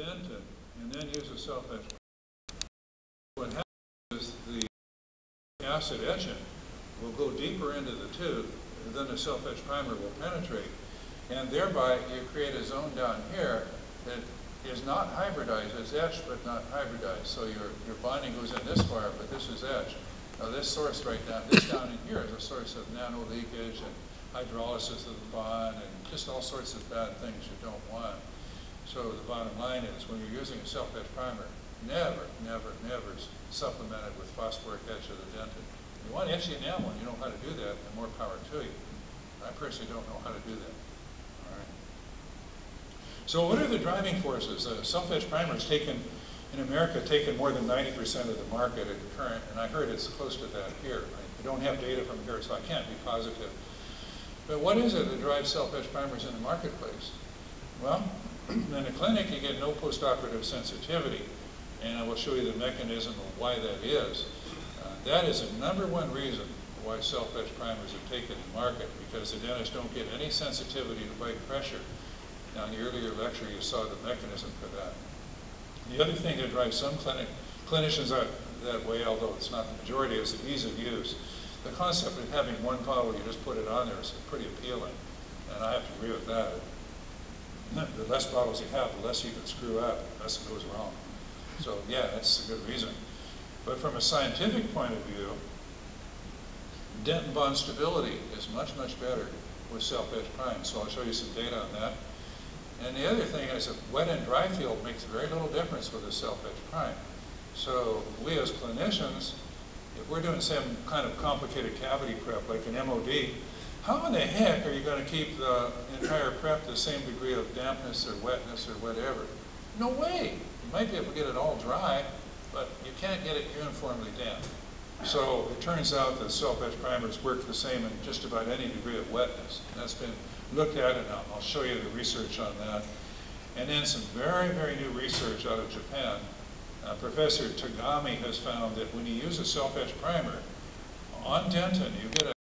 dentin and then use a self-etch, what happens is the acid etchant will go deeper into the tube than the self-etch primer will penetrate. And thereby you create a zone down here that is not hybridized. It's etched but not hybridized. So your bonding goes in this far, but this is etched. Now this source right down, this down in here is a source of nano leakage and hydrolysis of the bond and just all sorts of bad things you don't want. So the bottom line is when you're using a self-etch primer, never, never, never supplement it with phosphoric etch of the dentin. You want etch the enamel and you know how to do that, and more power to you. I personally don't know how to do that. All right. So what are the driving forces? Self-etch primers taken in America taken more than 90% of the market at current, and I heard it's close to that here. I don't have data from here, so I can't be positive. But what is it that drives self-etch primers in the marketplace? Well, in the clinic you get no postoperative sensitivity, and I will show you the mechanism of why that is. That is the #1 reason why self-etch primers are taken in market, because the dentists don't get any sensitivity to bite pressure. Now in the earlier lecture you saw the mechanism for that. The other thing that drives some clinicians that way, although it's not the majority, is the ease of use. The concept of having one bottle, you just put it on there, is pretty appealing, and I have to agree with that. The less bottles you have, the less you can screw up, the less it goes wrong. So yeah, that's a good reason. But from a scientific point of view, dentin bond stability is much, much better with self-etch prime. So I'll show you some data on that. And the other thing is that wet and dry field makes very little difference with a self-etch prime. So we as clinicians, if we're doing some kind of complicated cavity prep like an MOD, how in the heck are you going to keep the entire prep the same degree of dampness or wetness or whatever? No way. You might be able to get it all dry, but you can't get it uniformly damp. So it turns out that self-etch primers work the same in just about any degree of wetness. And that's been looked at, and I'll show you the research on that. And then some very, very new research out of Japan. Professor Tagami has found that when you use a self-etch primer on dentin, you get a